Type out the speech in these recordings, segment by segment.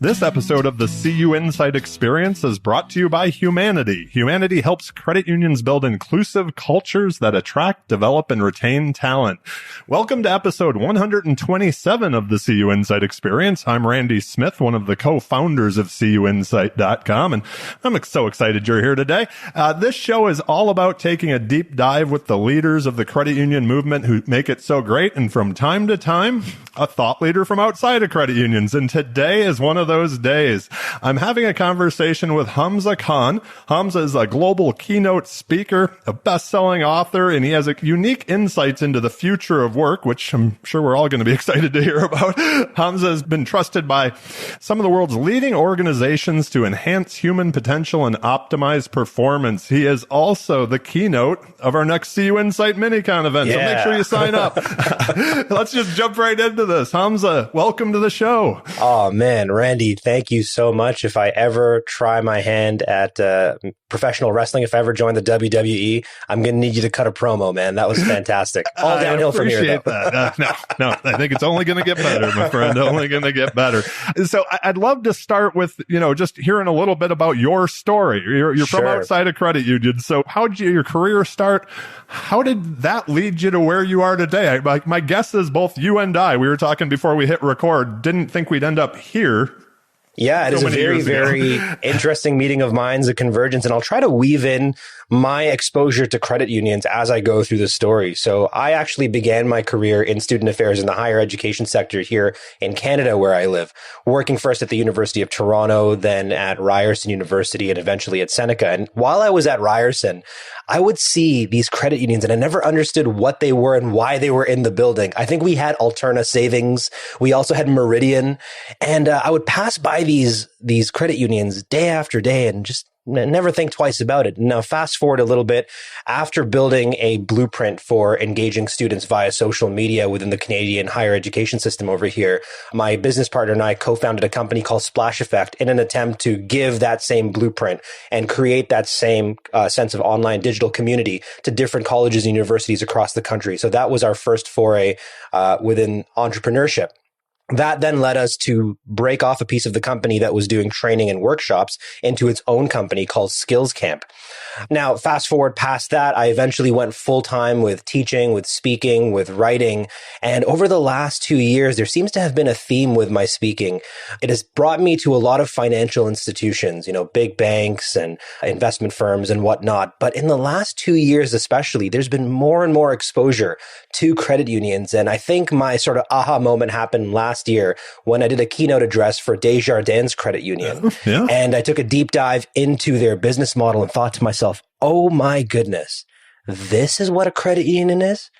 This episode of the CUInsight Experience is brought to you by Humanidei. Humanidei helps credit unions build inclusive cultures that attract, develop, and retain talent. Welcome to episode 127 of the CUInsight Experience. I'm Randy Smith, one of the co-founders of CUInsight.com, and I'm so excited you're here today. This show is all about taking a deep dive with the leaders of the credit union movement who make it so great, and from time to time, a thought leader from outside of credit unions. And today is one of those days. I'm having a conversation with Hamza Khan. Hamza is a global keynote speaker, a best-selling author, and he has unique insights into the future of work, which I'm sure we're all going to be excited to hear about. Hamza has been trusted by some of the world's leading organizations to enhance human potential and optimize performance. He is also the keynote of our next CUInsight MiniCon event, so make sure you sign up. Let's just jump right into this. Hamza, welcome to the show. Oh, man, Randy, thank you so much. If I ever try my hand at professional wrestling, if I ever join the WWE, I'm going to need you to cut a promo, man. That was fantastic. All downhill from here, though. No, I think it's only going to get better, my friend. Only going to get better. So I'd love to start with, just hearing a little bit about your story. You're from outside of credit union. So how did your career start? How did that lead you to where you are today? My guess is both you and I, we were talking before we hit record, didn't think we'd end up here. Yeah, it is a very, very interesting meeting of minds, a convergence, and I'll try to weave in my exposure to credit unions as I go through the story. So I actually began my career in student affairs in the higher education sector here in Canada, where I live, working first at the University of Toronto, then at Ryerson University, and eventually at Seneca. And while I was at Ryerson, I would see these credit unions and I never understood what they were and why they were in the building. I think we had Alterna Savings. We also had Meridian. And I would pass by these credit unions day after day and just never think twice about it. Now, fast forward a little bit. After building a blueprint for engaging students via social media within the Canadian higher education system over here, my business partner and I co-founded a company called Splash Effect in an attempt to give that same blueprint and create that same sense of online digital community to different colleges and universities across the country. So that was our first foray within entrepreneurship. That then led us to break off a piece of the company that was doing training and workshops into its own company called Skills Camp. Now, fast forward past that, I eventually went full-time with teaching, with speaking, with writing. And over the last 2 years, there seems to have been a theme with my speaking. It has brought me to a lot of financial institutions, big banks and investment firms and whatnot. But in the last 2 years, especially, there's been more and more exposure to credit unions. And I think my sort of aha moment happened last year when I did a keynote address for Desjardins Credit Union. Yeah. And I took a deep dive into their business model and thought to myself, oh my goodness, this is what a credit union is?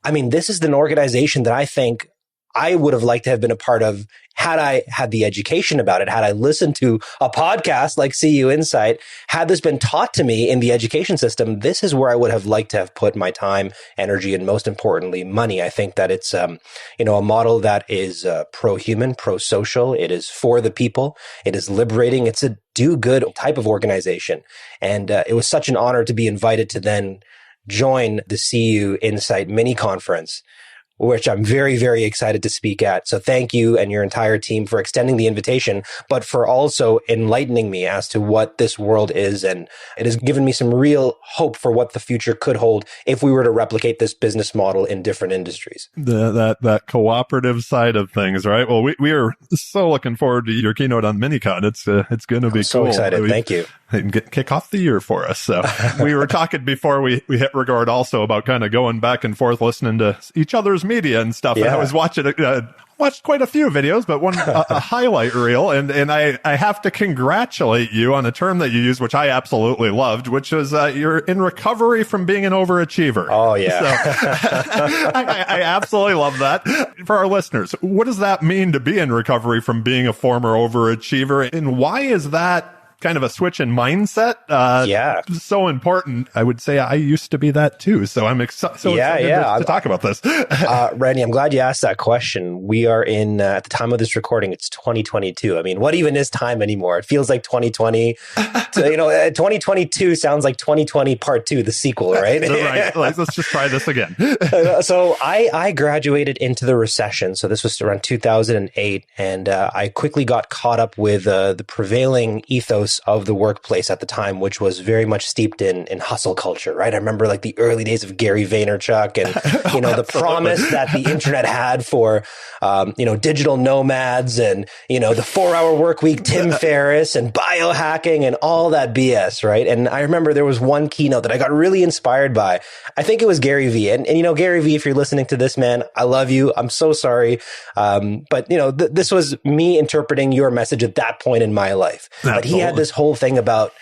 I mean, this is an organization that I think I would have liked to have been a part of had I had the education about it, had I listened to a podcast like CUInsight, had this been taught to me in the education system, this is where I would have liked to have put my time, energy, and most importantly, money. I think that it's, a model that is pro-human, pro-social. It is for the people. It is liberating. It's a do-good type of organization. And it was such an honor to be invited to then join the CUInsight mini conference, which I'm very, very excited to speak at. So thank you and your entire team for extending the invitation, but for also enlightening me as to what this world is. And it has given me some real hope for what the future could hold if we were to replicate this business model in different industries. That cooperative side of things, right? Well, we are so looking forward to your keynote on MiniCon. It's going to be cool. So excited. Thank you. Kick off the year for us. So we were talking before we hit record also about kind of going back and forth, listening to each other's media and stuff. Yeah. And I was watching watched quite a few videos, but one a highlight reel, and I have to congratulate you on a term that you used, which I absolutely loved, which is you're in recovery from being an overachiever. Oh yeah, so, I absolutely love that. For our listeners, what does that mean to be in recovery from being a former overachiever, and why is that kind of a switch in mindset. So important. I would say I used to be that too. So I'm excited to talk about this. Randy, I'm glad you asked that question. We are in, at the time of this recording, it's 2022. I mean, what even is time anymore? It feels like 2020. 2022 sounds like 2020 part 2, the sequel, right? Right. Let's just try this again. So I graduated into the recession. So this was around 2008. And I quickly got caught up with the prevailing ethos of the workplace at the time, which was very much steeped in hustle culture, right? I remember like the early days of Gary Vaynerchuk and, the promise that the internet had for, digital nomads and, the 4-hour work week, Tim Ferriss and biohacking and all that BS, right? And I remember there was one keynote that I got really inspired by. I think it was Gary V. And Gary V, if you're listening to this, man, I love you. I'm so sorry. But this was me interpreting your message at that point in my life. Absolutely. But he had this whole thing about,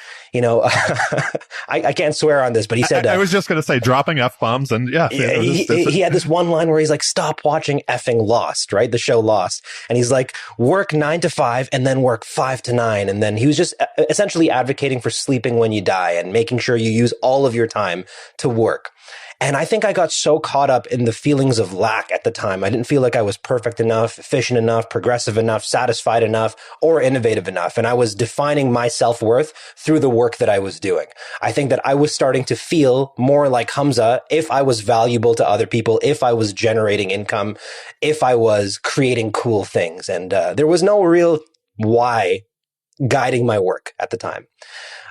I can't swear on this, but he said, I was just going to say dropping F-bombs and he had this one line where he's like, stop watching effing Lost, right? The show Lost. And he's like, work 9 to 5 and then work 5 to 9. And then he was just essentially advocating for sleeping when you die and making sure you use all of your time to work. And I think I got so caught up in the feelings of lack at the time. I didn't feel like I was perfect enough, efficient enough, progressive enough, satisfied enough, or innovative enough. And I was defining my self-worth through the work that I was doing. I think that I was starting to feel more like Hamza if I was valuable to other people, if I was generating income, if I was creating cool things. And there was no real why guiding my work at the time.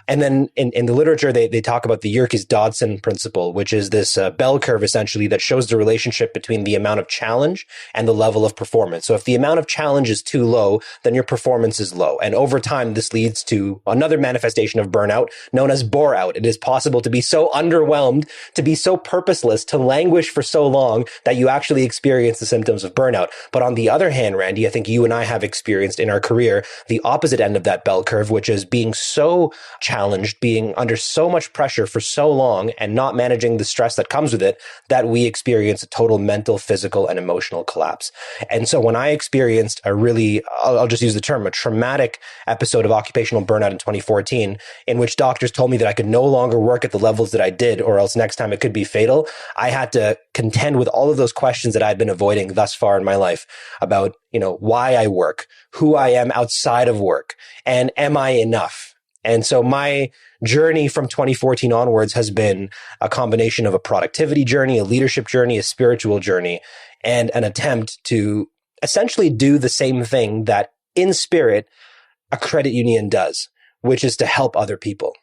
And then in the literature, they talk about the Yerkes-Dodson principle, which is this bell curve essentially that shows the relationship between the amount of challenge and the level of performance. So if the amount of challenge is too low, then your performance is low. And over time, this leads to another manifestation of burnout known as bore-out. It is possible to be so underwhelmed, to be so purposeless, to languish for so long that you actually experience the symptoms of burnout. But on the other hand, Randy, I think you and I have experienced in our career the opposite end of that bell curve, which is being so challenged, being under so much pressure for so long and not managing the stress that comes with it, that we experience a total mental, physical, and emotional collapse. And so when I experienced a really, I'll just use the term, a traumatic episode of occupational burnout in 2014, in which doctors told me that I could no longer work at the levels that I did, or else next time it could be fatal, I had to contend with all of those questions that I'd been avoiding thus far in my life about, why I work, who I am outside of work, and am I enough? And so my journey from 2014 onwards has been a combination of a productivity journey, a leadership journey, a spiritual journey, and an attempt to essentially do the same thing that in spirit a credit union does, which is to help other people.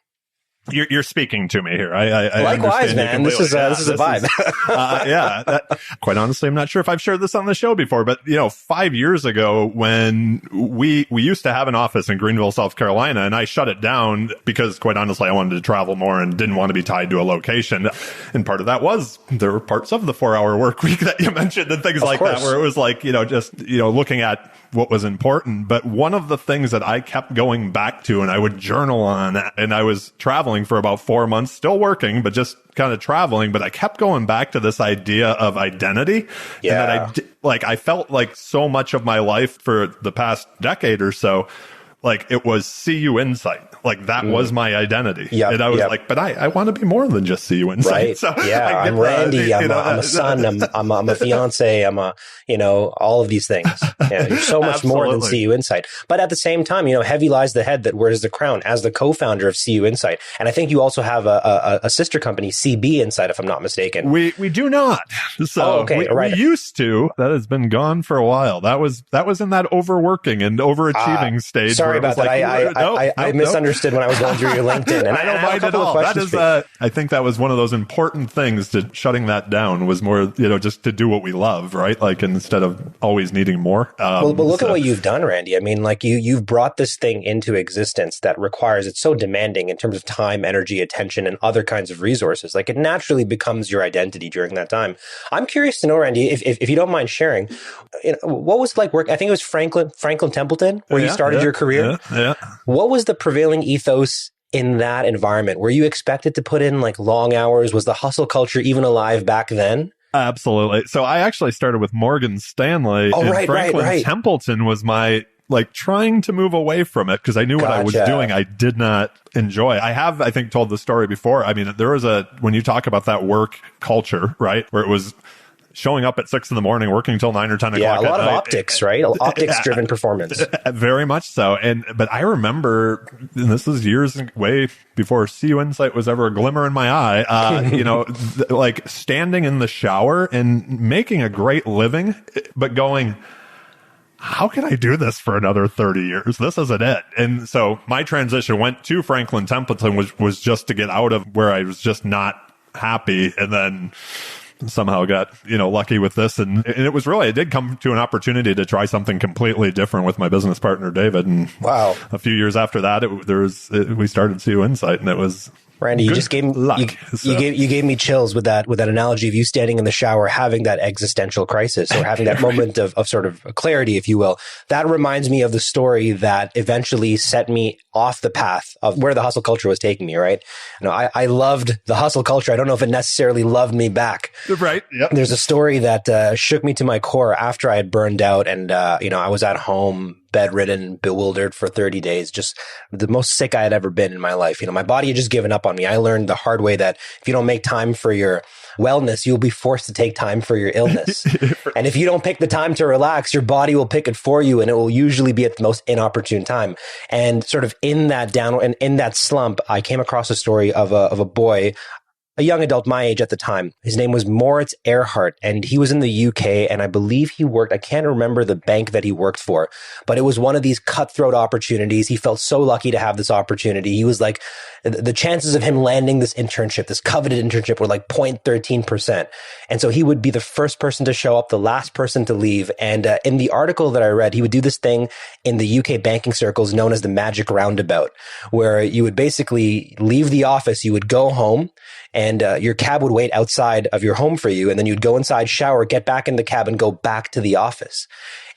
You're speaking to me here. I likewise, man. This is a vibe. Quite honestly, I'm not sure if I've shared this on the show before, but 5 years ago when we used to have an office in Greenville, South Carolina, and I shut it down because quite honestly, I wanted to travel more and didn't want to be tied to a location. And part of that was there were parts of the 4-hour work week that you mentioned and things like that, where it was like, looking at what was important. But one of the things that I kept going back to, and I would journal on, and I was traveling for about 4 months, still working, but just kind of traveling. But I kept going back to this idea of identity. Yeah. And that I felt like so much of my life for the past decade or so, like it was CUInsight. Like that was my identity. Yep, and I was like, but I want to be more than just CUInsight. Right. So I'm Randy. I'm a son. I'm a fiance. I'm all of these things. Yeah, you're so much more than CUInsight. But at the same time, heavy lies the head that wears the crown as the co-founder of CUInsight. And I think you also have a sister company, CBInsight, if I'm not mistaken. We do not. So we used to. That has been gone for a while. That was in that overworking and overachieving stage. Sorry about that. I misunderstood when I was going through your LinkedIn, and I don't mind at all. That is, I think that was one of those important things to shutting that down was more, just to do what we love, right? Like instead of always needing more. But look at what you've done, Randy. I mean, like you've brought this thing into existence that requires, it's so demanding in terms of time, energy, attention, and other kinds of resources. Like it naturally becomes your identity during that time. I'm curious to know, Randy, if you don't mind sharing, what was it like work? I think it was Franklin Templeton where you started your career. Yeah. What was the prevailing ethos in that environment? Were you expected to put in like long hours? Was the hustle culture even alive back then? Absolutely. So I actually started with Morgan Stanley. Oh, and Franklin Templeton was my like trying to move away from it because I knew what I was doing, I did not enjoy. I have, I think, told the story before. I mean, there was when you talk about that work culture, right, where it was showing up at 6 a.m, working till 9 or 10 o'clock. Yeah, a lot of night. Optics, right? Optics-driven performance. Very much so. But I remember, and this is years way before CUInsight was ever a glimmer in my eye. Like standing in the shower and making a great living, but going, how can I do this for another 30 years? This isn't it. And so my transition went to Franklin Templeton, which was just to get out of where I was just not happy, and then somehow got, lucky with this. And it was really, it did come to an opportunity to try something completely different with my business partner, David. And wow, a few years after that, we started CUInsight, and it was Randy, you just gave me luck. You gave me chills with that analogy of you standing in the shower, having that existential crisis or having that moment of sort of clarity, if you will. That reminds me of the story that eventually set me off the path of where the hustle culture was taking me, right? I loved the hustle culture. I don't know if it necessarily loved me back. Right. Yep. There's a story that shook me to my core after I had burned out and, I was at home, bedridden, bewildered for 30 days, just the most sick I had ever been in my life. My body had just given up on me. I learned the hard way that if you don't make time for your wellness, you'll be forced to take time for your illness. And if you don't pick the time to relax, your body will pick it for you, and it will usually be at the most inopportune time. And sort of in that down and in that slump, I came across a story of a boy, a young adult my age at the time. His name was Moritz Earhart, and he was in the UK, and I believe he worked, I can't remember the bank that he worked for, but it was one of these cutthroat opportunities. He felt so lucky to have this opportunity. He was like, the chances of him landing this internship, this coveted internship, were like 0.13%. And so he would be the first person to show up, the last person to leave. And in the article that I read, he would do this thing in the UK banking circles known as the magic roundabout, where you would basically leave the office, you would go home, and your cab would wait outside of your home for you. And then you'd go inside, shower, get back in the cab, and go back to the office.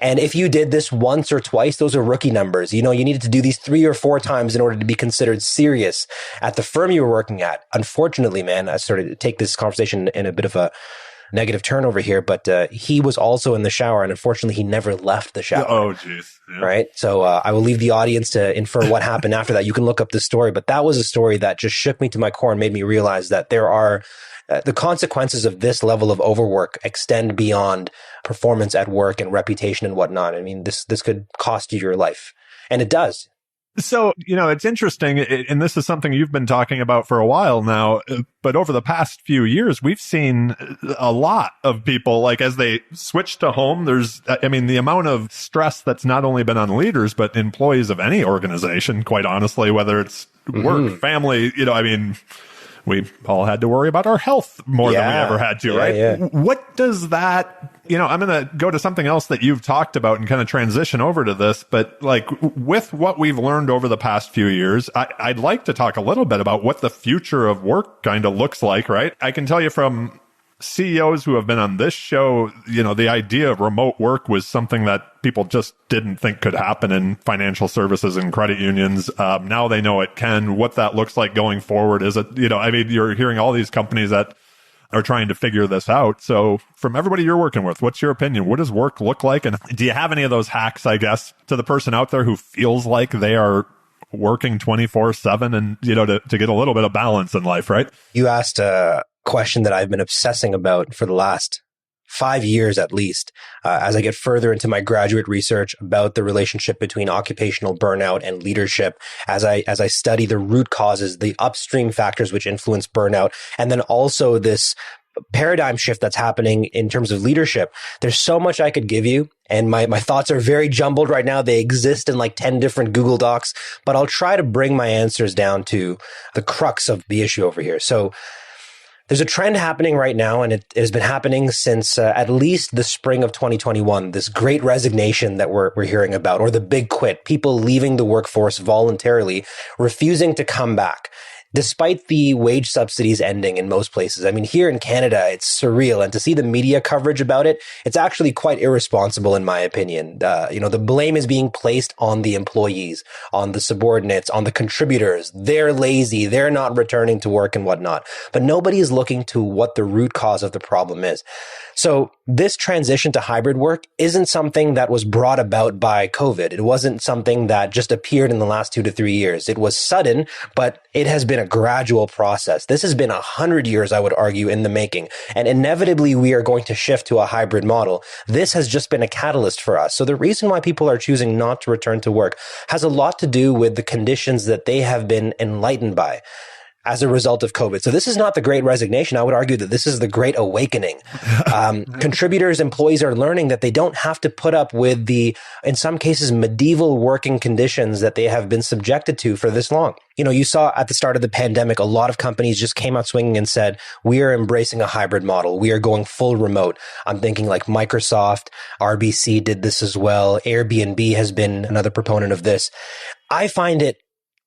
And if you did this once or twice, those are rookie numbers. You needed to do these 3 or 4 times in order to be considered serious at the firm you were working at. Unfortunately, man, I started to take this conversation in a bit of a negative turn over here, but he was also in the shower, and unfortunately, he never left the shower. Oh, jeez. Yeah. Right? So I will leave the audience to infer what happened after that. You can look up the story, but that was a story that just shook me to my core and made me realize that there are the consequences of this level of overwork extend beyond performance at work and reputation and whatnot. I mean, this could cost you your life, and it does. So, it's interesting, and this is something you've been talking about for a while now, but over the past few years, we've seen a lot of people, like as they switch to home, the amount of stress that's not only been on leaders, but employees of any organization, quite honestly, whether it's work, family, we all had to worry about our health more than we ever had to, right? Yeah. What does that, I'm going to go to something else that you've talked about and kind of transition over to this, but like with what we've learned over the past few years, I'd like to talk a little bit about what the future of work kind of looks like, right? I can tell you from CEOs who have been on this show, the idea of remote work was something that people just didn't think could happen in financial services and credit unions. Now they know it can. What that looks like going forward is you're hearing all these companies that are trying to figure this out. So from everybody you're working with, what's your opinion? What does work look like? And do you have any of those hacks, I guess, to the person out there who feels like they are working 24/7 and, to get a little bit of balance in life, right? You asked question that I've been obsessing about for the last 5 years at least, as I get further into my graduate research about the relationship between occupational burnout and leadership, as I study the root causes, the upstream factors which influence burnout, and then also this paradigm shift that's happening in terms of leadership. There's so much I could give you, and my thoughts are very jumbled right now. They exist in like 10 different Google Docs, but I'll try to bring my answers down to the crux of the issue over here. So there's a trend happening right now, and it has been happening since at least the spring of 2021, this great resignation that we're hearing about, or the big quit, people leaving the workforce voluntarily, refusing to come back. despite the wage subsidies ending in most places. I mean, here in Canada, it's surreal. And to see the media coverage about it, it's actually quite irresponsible, in my opinion. The blame is being placed on the employees, on the subordinates, on the contributors. They're lazy. They're not returning to work and whatnot. But nobody is looking to what the root cause of the problem is. So this transition to hybrid work isn't something that was brought about by COVID. It wasn't something that just appeared in the last 2 to 3 years. It was sudden, but it has been a gradual process. This has been 100 years, I would argue, in the making. And inevitably, we are going to shift to a hybrid model. This has just been a catalyst for us. So the reason why people are choosing not to return to work has a lot to do with the conditions that they have been enlightened by as a result of COVID. So this is not the Great Resignation. I would argue that this is the Great Awakening. Contributors, employees are learning that they don't have to put up with the, in some cases, medieval working conditions that they have been subjected to for this long. You saw at the start of the pandemic, a lot of companies just came out swinging and said, we are embracing a hybrid model. We are going full remote. I'm thinking like Microsoft, RBC did this as well. Airbnb has been another proponent of this.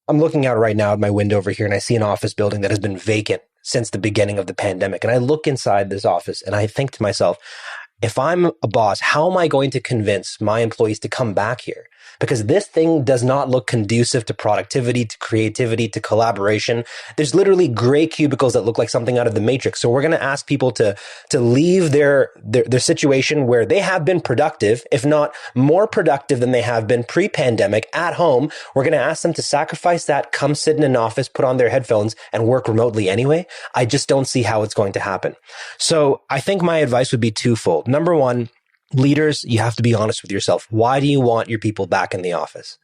I'm looking out right now at my window over here and I see an office building that has been vacant since the beginning of the pandemic. And I look inside this office and I think to myself, if I'm a boss, how am I going to convince my employees to come back here? Because this thing does not look conducive to productivity, to creativity, to collaboration. There's literally gray cubicles that look like something out of the Matrix. So we're going to ask people to leave their situation where they have been productive, if not more productive than they have been pre-pandemic at home. We're going to ask them to sacrifice that, come sit in an office, put on their headphones and work remotely anyway. I just don't see how it's going to happen. So I think my advice would be twofold. Number one, leaders, you have to be honest with yourself. Why do you want your people back in the office?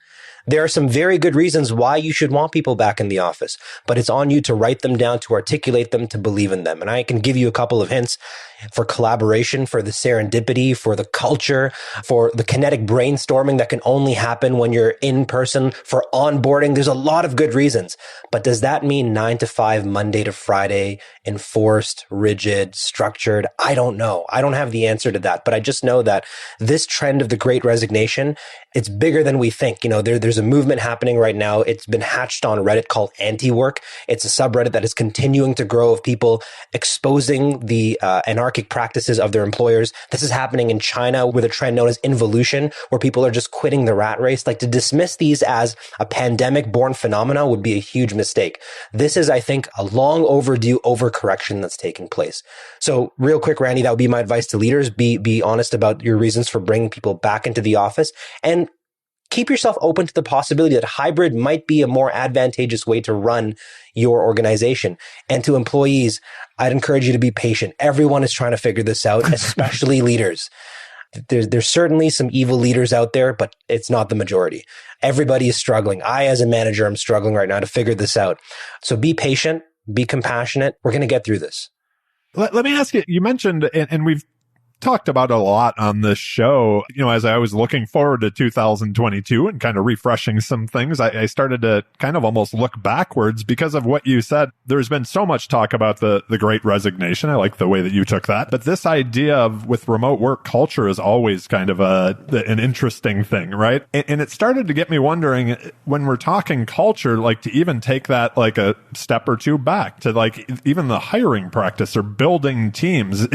There are some very good reasons why you should want people back in the office, but it's on you to write them down, to articulate them, to believe in them. And I can give you a couple of hints for collaboration, for the serendipity, for the culture, for the kinetic brainstorming that can only happen when you're in person, for onboarding. There's a lot of good reasons. But does that mean 9 to 5, Monday to Friday, enforced, rigid, structured? I don't know. I don't have the answer to that. But I just know that this trend of the Great Resignation, it's bigger than we think. There's a movement happening right now. It's been hatched on Reddit called antiwork. It's a subreddit that is continuing to grow of people exposing the anarchic practices of their employers. This is happening in China with a trend known as involution, where people are just quitting the rat race. Like, to dismiss these as a pandemic-born phenomena would be a huge mistake. This is, I think, a long overdue overcorrection that's taking place. So real quick, Randy, that would be my advice to leaders. Be honest about your reasons for bringing people back into the office, and keep yourself open to the possibility that hybrid might be a more advantageous way to run your organization. And to employees, I'd encourage you to be patient. Everyone is trying to figure this out, especially leaders. There's certainly some evil leaders out there, but it's not the majority. Everybody is struggling. I, as a manager, am struggling right now to figure this out. So be patient, be compassionate. We're going to get through this. Let me ask you, you mentioned, and we've talked about it a lot on this show, as I was looking forward to 2022 and kind of refreshing some things, I started to kind of almost look backwards because of what you said. There's been so much talk about the Great Resignation. I like the way that you took that. But this idea of with remote work culture is always kind of an interesting thing, right? And it started to get me wondering, when we're talking culture, like to even take that like a step or two back to like even the hiring practice or building teams.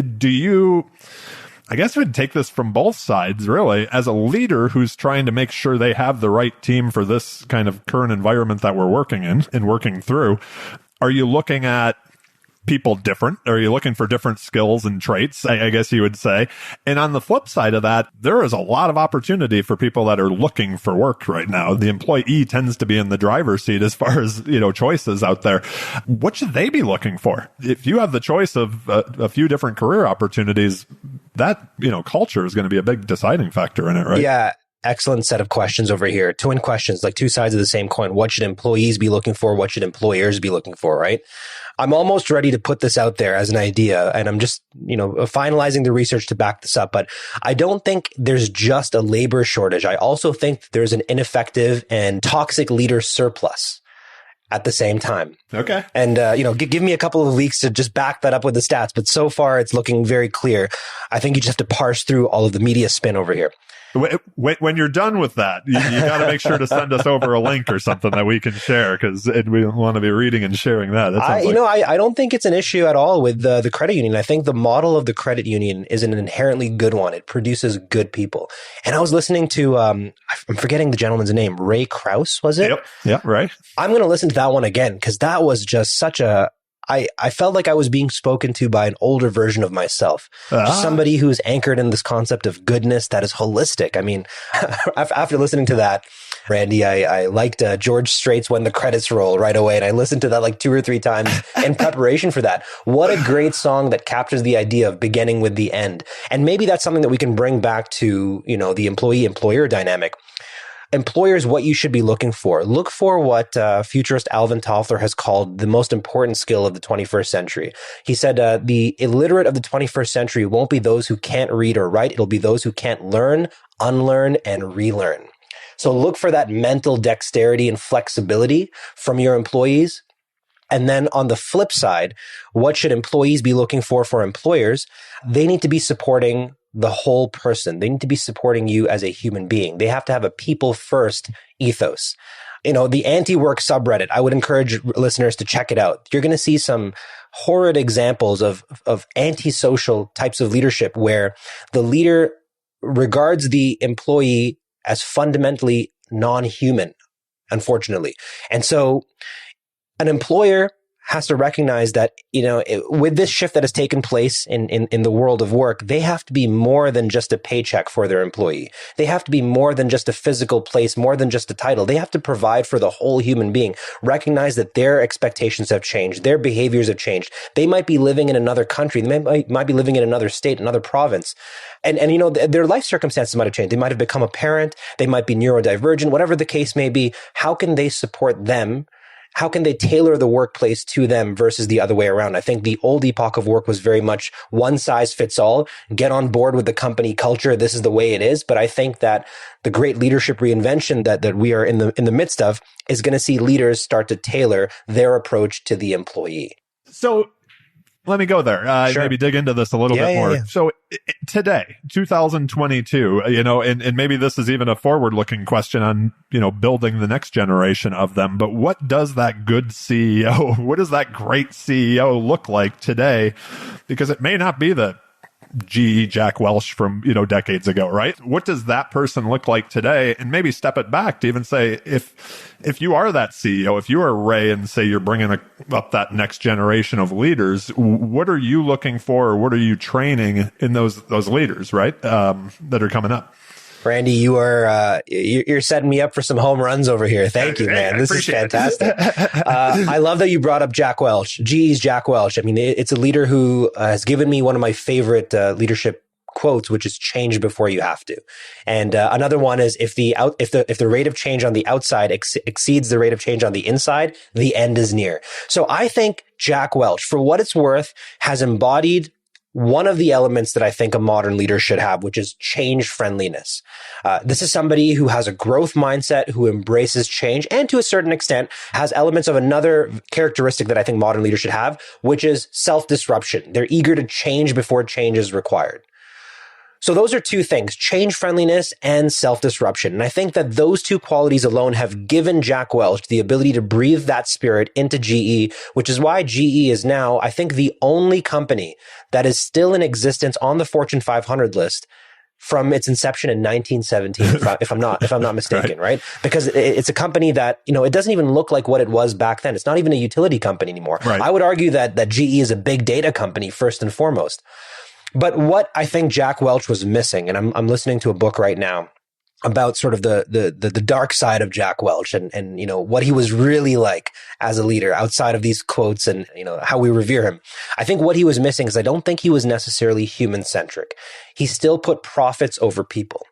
I guess we'd take this from both sides, really. As a leader who's trying to make sure they have the right team for this kind of current environment that we're working in and working through, are you looking at people different? Are you looking for different skills and traits, I guess you would say? And on the flip side of that, there is a lot of opportunity for people that are looking for work right now. The employee tends to be in the driver's seat as far as, choices out there. What should they be looking for? If you have the choice of a few different career opportunities, that, culture is going to be a big deciding factor in it, right? Yeah. Excellent set of questions over here. Twin questions, like two sides of the same coin. What should employees be looking for? What should employers be looking for, right? I'm almost ready to put this out there as an idea, and I'm just, finalizing the research to back this up. But I don't think there's just a labor shortage. I also think there's an ineffective and toxic leader surplus. at the same time. Okay. And, give me a couple of weeks to just back that up with the stats. But so far, it's looking very clear. I think you just have to parse through all of the media spin over here. When you're done with that, you got to make sure to send us over a link or something that we can share, because we want to be reading and sharing that. I don't think it's an issue at all with the credit union. I think the model of the credit union is an inherently good one. It produces good people. And I was listening to, I'm forgetting the gentleman's name, Ray Krause, was it? Yep. Yeah, right. I'm going to listen to that one again, because that was just such I felt like I was being spoken to by an older version of myself. Just somebody who's anchored in this concept of goodness that is holistic. I mean, after listening to that, Randy, I liked George Strait's When the Credits Roll right away. And I listened to that like 2 or 3 times in preparation for that. What a great song that captures the idea of beginning with the end. And maybe that's something that we can bring back to, the employee-employer dynamic. Employers, what you should be looking for. Look for what futurist Alvin Toffler has called the most important skill of the 21st century. He said, the illiterate of the 21st century won't be those who can't read or write. It'll be those who can't learn, unlearn, and relearn. So look for that mental dexterity and flexibility from your employees. And then on the flip side, what should employees be looking for employers? They need to be supporting the whole person. They need to be supporting you as a human being. They have to have a people first ethos. The anti-work subreddit, I would encourage listeners to check it out. You're going to see some horrid examples of antisocial types of leadership where the leader regards the employee as fundamentally non-human, unfortunately. And so an employer has to recognize that, with this shift that has taken place in the world of work, they have to be more than just a paycheck for their employee. They have to be more than just a physical place, more than just a title. They have to provide for the whole human being. Recognize that their expectations have changed. Their behaviors have changed. They might be living in another country. They might be living in another state, another province. And their life circumstances might have changed. They might have become a parent. They might be neurodivergent, whatever the case may be. How can they support them? How can they tailor the workplace to them versus the other way around? I think the old epoch of work was very much one size fits all. Get on board with the company culture. This is the way it is. But I think that the great leadership reinvention that we are in the midst of is going to see leaders start to tailor their approach to the employee. So let me go there. Sure. Maybe dig into this a little bit more. Yeah. So today, 2022, and maybe this is even a forward-looking question on, building the next generation of them. But what does that good CEO, what does that great CEO look like today? Because it may not be the GE Jack Welch from, decades ago, right? What does that person look like today? And maybe step it back to even say, if you are that CEO, if you are Ray and say you're bringing up that next generation of leaders, what are you looking for, or what are you training in those leaders, right? That are coming up. Randy, you're setting me up for some home runs over here. Thank you, man. This is fantastic. I love that you brought up Jack Welch, GE's Jack Welch. I mean, it's a leader who has given me one of my favorite leadership quotes, which is change before you have to. And another one is if the rate of change on the outside exceeds the rate of change on the inside, the end is near. So I think Jack Welch, for what it's worth, has embodied one of the elements that I think a modern leader should have, which is change friendliness. This is somebody who has a growth mindset, who embraces change, and to a certain extent has elements of another characteristic that I think modern leaders should have, which is self-disruption. They're eager to change before change is required. So those are two things, change friendliness and self-disruption. And I think that those two qualities alone have given Jack Welch the ability to breathe that spirit into GE, which is why GE is now, I think, the only company that is still in existence on the Fortune 500 list from its inception in 1917, if I'm not mistaken, right? Because it's a company that, it doesn't even look like what it was back then. It's not even a utility company anymore. Right. I would argue that GE is a big data company first and foremost. But what I think Jack Welch was missing, and I'm listening to a book right now about sort of the dark side of Jack Welch and what he was really like as a leader outside of these quotes and how we revere him. I think what he was missing is I don't think he was necessarily human centric. He still put profits over people.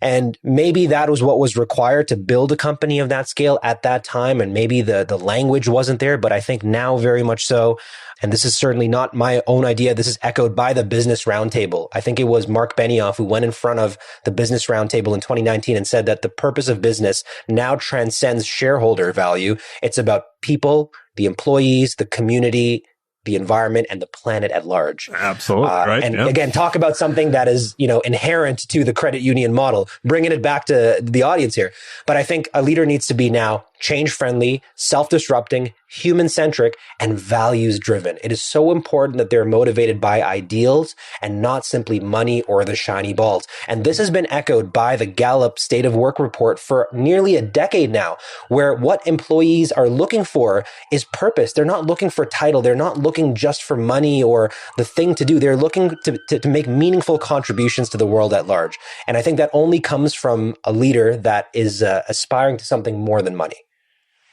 And maybe that was what was required to build a company of that scale at that time. And maybe the language wasn't there, but I think now very much so. And this is certainly not my own idea. This is echoed by the Business Roundtable. I think it was Mark Benioff who went in front of the Business Roundtable in 2019 and said that the purpose of business now transcends shareholder value. It's about people, the employees, the community, the environment, and the planet at large. Absolutely. Right. And again, talk about something that is, inherent to the credit union model, bringing it back to the audience here. But I think a leader needs to be now change friendly, self-disrupting, human-centric, and values-driven. It is so important that they're motivated by ideals and not simply money or the shiny balls. And this has been echoed by the Gallup State of Work report for nearly a decade now, where what employees are looking for is purpose. They're not looking for title. They're not looking just for money or the thing to do. They're looking to make meaningful contributions to the world at large. And I think that only comes from a leader that is aspiring to something more than money.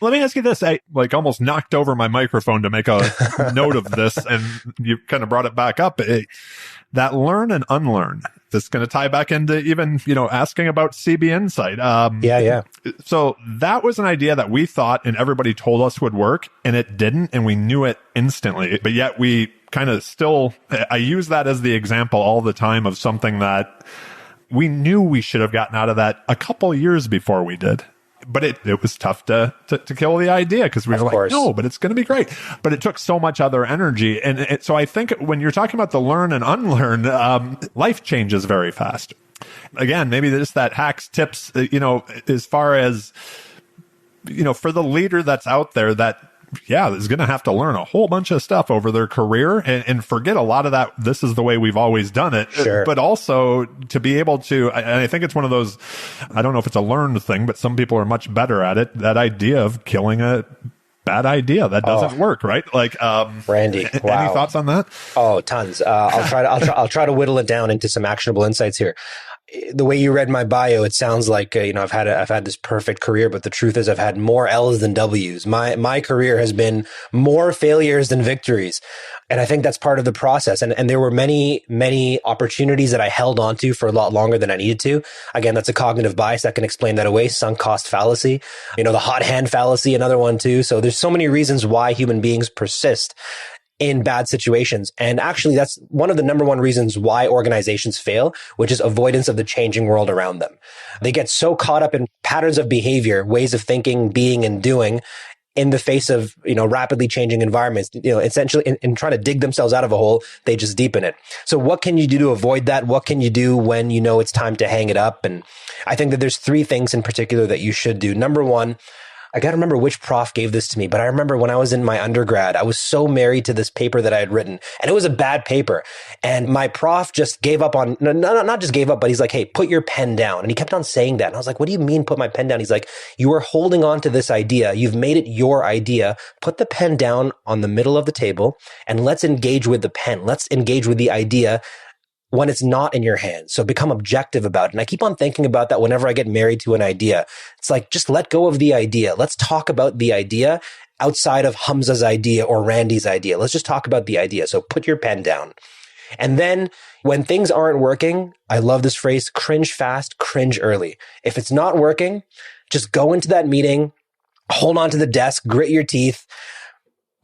Let me ask you this. I almost knocked over my microphone to make a note of this, and you kind of brought it back up. That learn and unlearn. This is going to tie back into even, asking about CUInsight. Yeah. So that was an idea that we thought and everybody told us would work, and it didn't, and we knew it instantly. But yet we kind of still, I use that as the example all the time of something that we knew we should have gotten out of that a couple years before we did. But it was tough to kill the idea because we were like, no, but it's going to be great. But it took so much other energy. And so I think when you're talking about the learn and unlearn, life changes very fast. Again, maybe just that hacks, tips, as far as, for the leader that's out there that, is going to have to learn a whole bunch of stuff over their career and forget a lot of that. This is the way we've always done it. Sure. But also to be able to, and I think it's one of those, I don't know if it's a learned thing, but some people are much better at it. That idea of killing a bad idea that doesn't work, right? Randy, wow. Any thoughts on that? Oh, tons. I'll try to whittle it down into some actionable insights here. The way you read my bio, it sounds like, I've had this perfect career, but the truth is I've had more L's than W's. My career has been more failures than victories. And I think that's part of the process. And there were many, many opportunities that I held onto for a lot longer than I needed to. Again, that's a cognitive bias that can explain that away. Sunk cost fallacy, the hot hand fallacy, another one too. So there's so many reasons why human beings persist in bad situations. And actually, that's one of the number one reasons why organizations fail, which is avoidance of the changing world around them. They get so caught up in patterns of behavior, ways of thinking, being, and doing in the face of, rapidly changing environments, essentially in trying to dig themselves out of a hole, they just deepen it. So what can you do to avoid that? What can you do when it's time to hang it up? And I think that there's three things in particular that you should do. Number one, I got to remember which prof gave this to me, but I remember when I was in my undergrad, I was so married to this paper that I had written, and it was a bad paper. And my prof just gave up on, not just gave up, but he's like, hey, put your pen down. And he kept on saying that. And I was like, what do you mean put my pen down? He's like, you are holding on to this idea. You've made it your idea. Put the pen down on the middle of the table and let's engage with the pen. Let's engage with the idea when it's not in your hands. So become objective about it. And I keep on thinking about that whenever I get married to an idea. It's like, just let go of the idea. Let's talk about the idea outside of Hamza's idea or Randy's idea. Let's just talk about the idea. So put your pen down. And then when things aren't working, I love this phrase, cringe fast, cringe early. If it's not working, just go into that meeting, hold on to the desk, grit your teeth,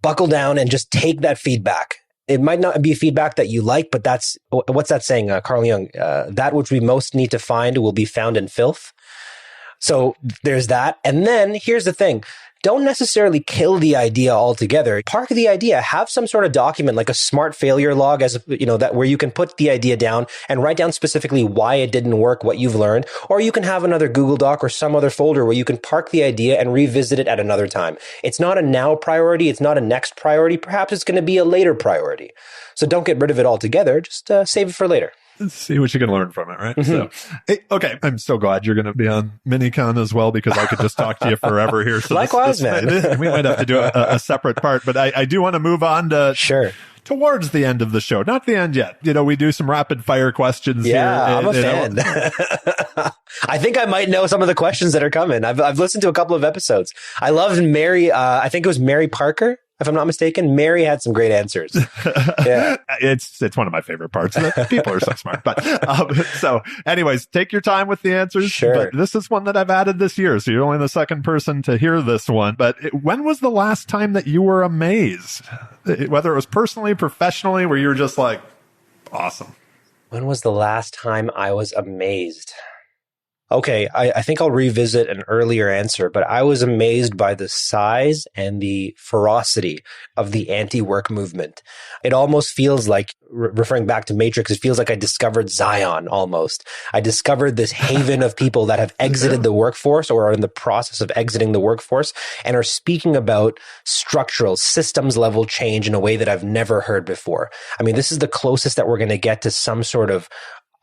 buckle down, and just take that feedback. It might not be feedback that you like, but what's that saying, Carl Jung? That which we most need to find will be found in filth. So there's that. And then here's the thing. Don't necessarily kill the idea altogether. Park the idea. Have some sort of document, like a smart failure log, that where you can put the idea down and write down specifically why it didn't work, what you've learned. Or you can have another Google Doc or some other folder where you can park the idea and revisit it at another time. It's not a now priority. It's not a next priority. Perhaps it's going to be a later priority. So don't get rid of it altogether. Just save it for later. See what you can learn from it, right? Mm-hmm. So, okay. I'm so glad you're going to be on MiniCon as well, because I could just talk to you forever here. So likewise, man. We might have to do a separate part, but I do want to move on to towards the end of the show. Not the end yet. We do some rapid fire questions here. Yeah, I'm a fan. I think I might know some of the questions that are coming. I've listened to a couple of episodes. I loved Mary. I think it was Mary Parker. if I'm not mistaken. Mary had some great answers. Yeah. It's one of my favorite parts. People are so smart. But so anyways, take your time with the answers. Sure. But this is one that I've added this year. So you're only the second person to hear this one. But when was the last time that you were amazed? Whether it was personally, professionally, where you were just like, awesome. When was the last time I was amazed? Okay, I think I'll revisit an earlier answer, but I was amazed by the size and the ferocity of the anti-work movement. It almost feels like, referring back to Matrix, it feels like I discovered Zion almost. I discovered this haven of people that have exited the workforce or are in the process of exiting the workforce and are speaking about structural, systems level change in a way that I've never heard before. I mean, this is the closest that we're going to get to some sort of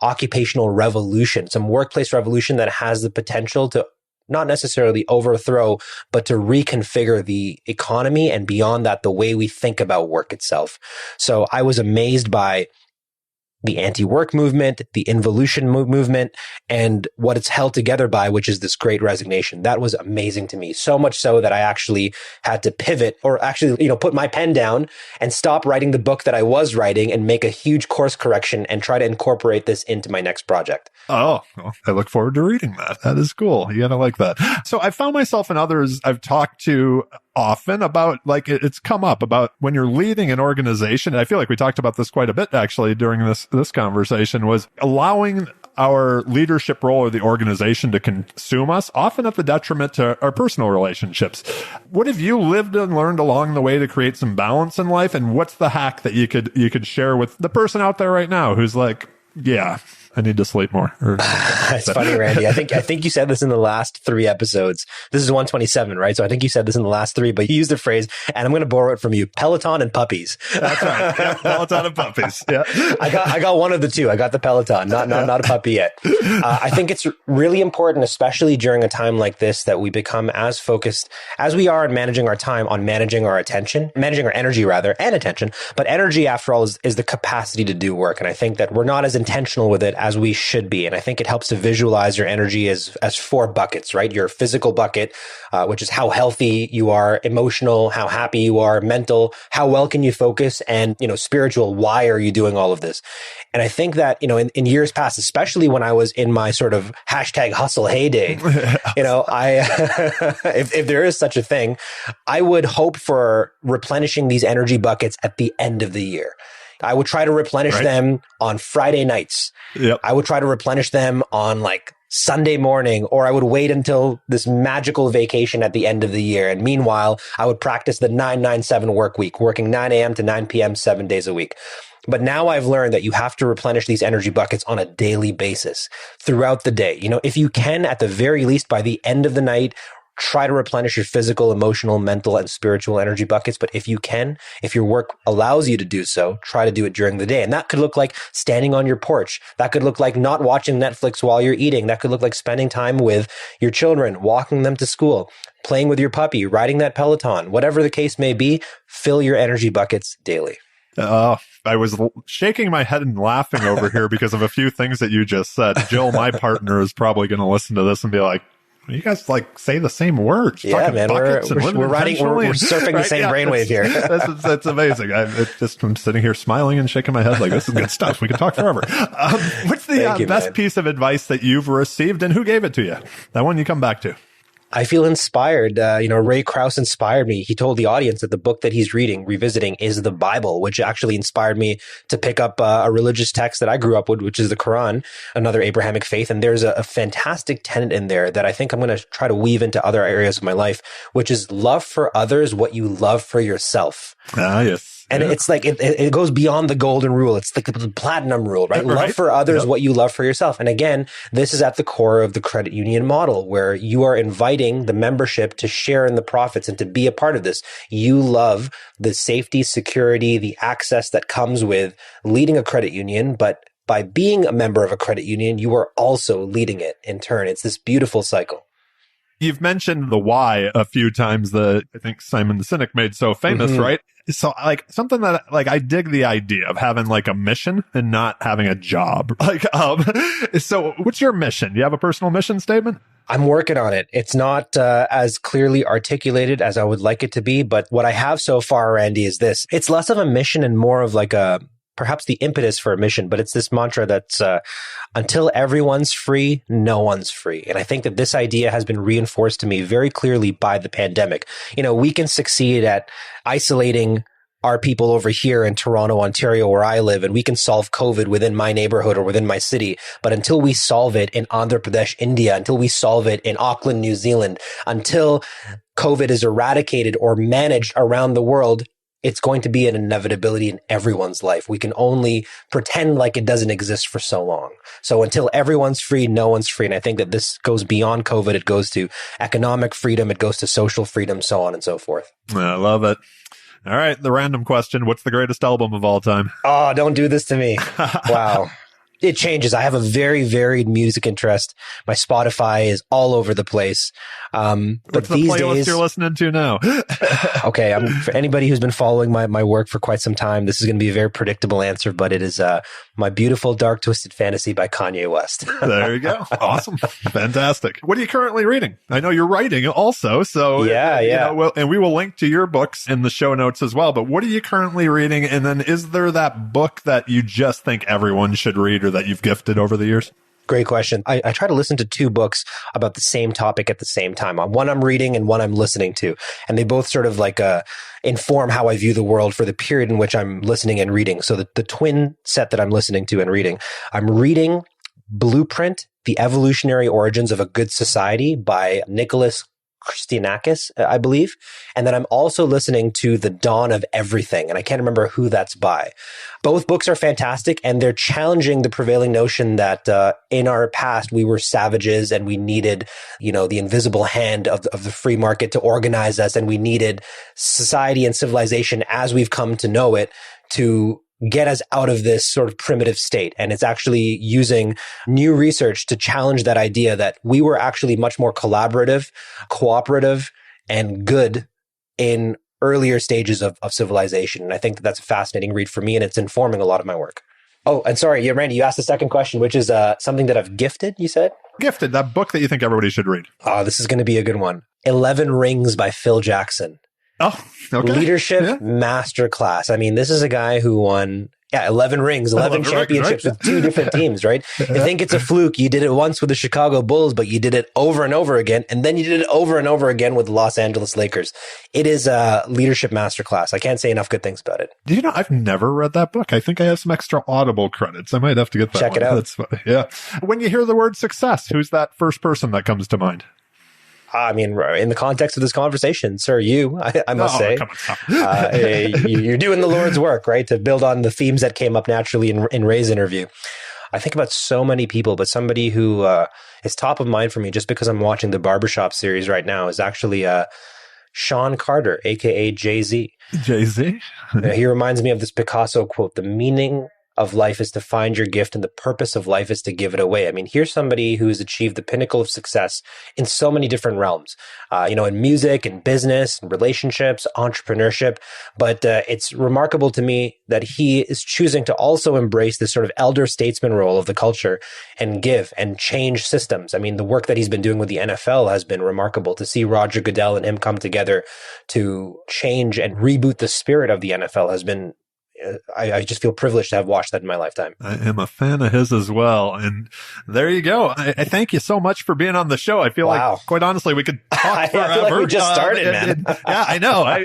occupational revolution, some workplace revolution that has the potential to not necessarily overthrow, but to reconfigure the economy and beyond that, the way we think about work itself. So I was amazed by the anti-work movement, the involution movement, and what it's held together by, which is this Great Resignation. That was amazing to me. So much so that I actually had to pivot or actually, put my pen down and stop writing the book that I was writing and make a huge course correction and try to incorporate this into my next project. Oh, well, I look forward to reading that. That is cool. You gotta like that. So I found myself and others I've talked to often about, like, it's come up about when you're leading an organization. And I feel like we talked about this quite a bit actually during this conversation, was allowing our leadership role or the organization to consume us, often at the detriment to our personal relationships. What have you lived and learned along the way to create some balance in life? And what's the hack that you could share with the person out there right now who's like, yeah, I need to sleep more? It's funny, Randy. I think you said this in the last 3 episodes. This is 127, right? So I think you said this in the last 3, but you used the phrase, and I'm going to borrow it from you: Peloton and puppies. That's right. Yeah, Peloton and puppies. Yeah. I got one of the two. I got the Peloton, not a puppy yet. I think it's really important, especially during a time like this, that we become as focused as we are in managing our time, on managing our attention, managing our energy rather, and attention. But energy, after all, is the capacity to do work. And I think that we're not as intentional with it as we should be. And I think it helps to visualize your energy as 4 buckets, right? Your physical bucket, which is how healthy you are, emotional, how happy you are, mental, how well can you focus, and, spiritual, why are you doing all of this? And I think that, in years past, especially when I was in my sort of #hustle heyday, if there is such a thing, I would hope for replenishing these energy buckets at the end of the year. I would try to replenish them on Friday nights. Yep. I would try to replenish them on like Sunday morning, or I would wait until this magical vacation at the end of the year. And meanwhile, I would practice the 9-9-7 work week, working 9 a.m. to 9 p.m. 7 days a week. But now I've learned that you have to replenish these energy buckets on a daily basis throughout the day. If you can, at the very least, by the end of the night, try to replenish your physical, emotional, mental, and spiritual energy buckets. But if you can, if your work allows you to do so, try to do it during the day. And that could look like standing on your porch. That could look like not watching Netflix while you're eating. That could look like spending time with your children, walking them to school, playing with your puppy, riding that Peloton. Whatever the case may be, fill your energy buckets daily. I was shaking my head and laughing over here because of a few things that you just said. Jill, my partner, is probably going to listen to this and be like, you guys say the same words. Yeah, man, we're surfing the same brainwave here. That's amazing. I'm sitting here smiling and shaking my head like, this is good stuff. We can talk forever. What's the best piece of advice that you've received, and who gave it to you? That one you come back to. I feel inspired. Ray Krauss inspired me. He told the audience that the book that he's revisiting, is the Bible, which actually inspired me to pick up a religious text that I grew up with, which is the Quran, another Abrahamic faith. And there's a fantastic tenet in there that I think I'm going to try to weave into other areas of my life, which is love for others what you love for yourself. Ah, yes. And it's like, it goes beyond the golden rule. It's like the platinum rule, right? Love for others what you love for yourself. And again, this is at the core of the credit union model, where you are inviting the membership to share in the profits and to be a part of this. You love the safety, security, the access that comes with leading a credit union, but by being a member of a credit union, you are also leading it in turn. It's this beautiful cycle. You've mentioned the why a few times that I think Simon the Cynic made so famous, right? So something that I dig the idea of having a mission and not having a job. So what's your mission? Do you have a personal mission statement? I'm working on it. It's not as clearly articulated as I would like it to be, but what I have so far, Randy, is this. It's less of a mission and more of like perhaps the impetus for a mission, but it's this mantra that's until everyone's free, no one's free. And I think that this idea has been reinforced to me very clearly by the pandemic. We can succeed at isolating our people over here in Toronto, Ontario, where I live, and we can solve COVID within my neighborhood or within my city. But until we solve it in Andhra Pradesh, India, until we solve it in Auckland, New Zealand, until COVID is eradicated or managed around the world, it's going to be an inevitability in everyone's life. We can only pretend like it doesn't exist for so long. So until everyone's free, no one's free. And I think that this goes beyond COVID. It goes to economic freedom. It goes to social freedom, so on and so forth. I love it. All right. The random question. What's the greatest album of all time? Oh, don't do this to me. Wow. It changes. I have a very varied music interest. My Spotify is all over the place. What's the playlist you're listening to now? Okay. For anybody who's been following my work for quite some time, this is going to be a very predictable answer, but it is My Beautiful Dark Twisted Fantasy by Kanye West. There you go. Awesome. Fantastic. What are you currently reading? I know you're writing also. So yeah. And we will link to your books in the show notes as well. But what are you currently reading? And then is there that book that you just think everyone should read or that you've gifted over the years? Great question. I try to listen to two books about the same topic at the same time. One I'm reading and one I'm listening to. And they both sort of like inform how I view the world for the period in which I'm listening and reading. So the twin set that I'm listening to and reading, I'm reading Blueprint, The Evolutionary Origins of a Good Society by Nicholas Christianakis, I believe. And then I'm also listening to The Dawn of Everything, and I can't remember who that's by. Both books are fantastic, and they're challenging the prevailing notion that in our past we were savages and we needed, the invisible hand of the free market to organize us, and we needed society and civilization as we've come to know it to get us out of this sort of primitive state. And it's actually using new research to challenge that idea that we were actually much more collaborative, cooperative, and good in earlier stages of civilization. And I think that that's a fascinating read for me, and it's informing a lot of my work. Oh, and sorry, Randy, you asked the second question, which is something that I've gifted, you said? Gifted, that book that you think everybody should read. Oh, this is going to be a good one. 11 Rings by Phil Jackson. Oh, okay. Leadership masterclass. I mean, this is a guy who won 11 rings, 11 championships with two different teams, right? You think it's a fluke. You did it once with the Chicago Bulls, but you did it over and over again. And then you did it over and over again with the Los Angeles Lakers. It is a leadership masterclass. I can't say enough good things about it. I've never read that book. I think I have some extra Audible credits. I might have to get that. Check it out. That's funny. Yeah. When you hear the word success, who's that first person that comes to mind? I mean, in the context of this conversation, sir, I must say, you're doing the Lord's work, right? To build on the themes that came up naturally in Ray's interview. I think about so many people, but somebody who is top of mind for me just because I'm watching the Barbershop series right now is actually Sean Carter, aka Jay-Z. Jay-Z? He reminds me of this Picasso quote, "The meaning of life is to find your gift and the purpose of life is to give it away." I mean, here's somebody who's achieved the pinnacle of success in so many different realms, in music and business and relationships, entrepreneurship. But it's remarkable to me that he is choosing to also embrace this sort of elder statesman role of the culture and give and change systems. I mean, the work that he's been doing with the NFL has been remarkable. To see Roger Goodell and him come together to change and reboot the spirit of the NFL has been I just feel privileged to have watched that in my lifetime. I am a fan of his as well. And there you go. I thank you so much for being on the show. I feel like, quite honestly, we could talk forever. I feel like we just started, man. Yeah, I know. I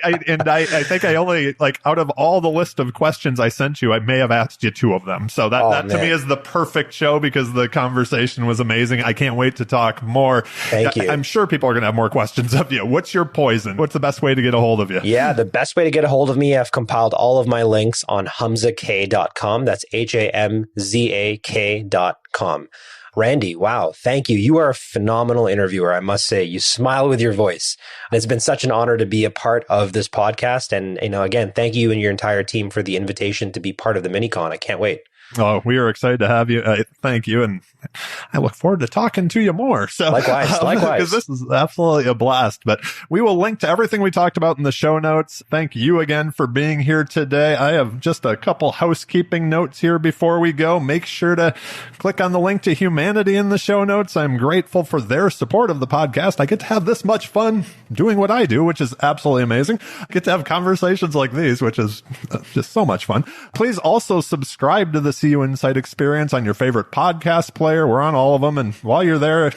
think I only, out of all the list of questions I sent you, I may have asked you two of them. So that to me is the perfect show because the conversation was amazing. I can't wait to talk more. Thank you. I'm sure people are going to have more questions of you. What's your poison? What's the best way to get a hold of you? Yeah, the best way to get a hold of me, I've compiled all of my links on hamzak.com. That's HAMZAK.com. Randy, wow, thank you. You are a phenomenal interviewer, I must say. You smile with your voice. And it's been such an honor to be a part of this podcast. And, again, thank you and your entire team for the invitation to be part of the MiniCon. I can't wait. Oh, we are excited to have you. Thank you. And I look forward to talking to you more. So likewise. Because this is absolutely a blast. But we will link to everything we talked about in the show notes. Thank you again for being here today. I have just a couple housekeeping notes here before we go. Make sure to click on the link to Humanidei in the show notes. I'm grateful for their support of the podcast. I get to have this much fun doing what I do, which is absolutely amazing. I get to have conversations like these, which is just so much fun. Please also subscribe to the CUInsight Experience on your favorite podcast player. We're on all of them. And while you're there,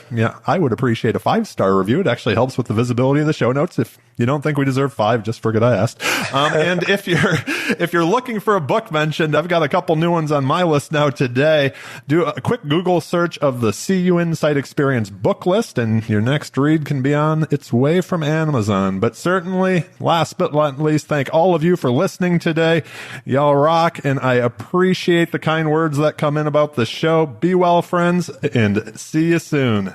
I would appreciate a 5-star review. It actually helps with the visibility of the show notes. If you don't think we deserve 5, just forget I asked. And if you're looking for a book mentioned, I've got a couple new ones on my list now today. Do a quick Google search of the CUInsight Experience book list, and your next read can be on its way from Amazon. But certainly, last but not least, thank all of you for listening today. Y'all rock, and I appreciate the kind words that come in about the show. Be well, friends, and see you soon.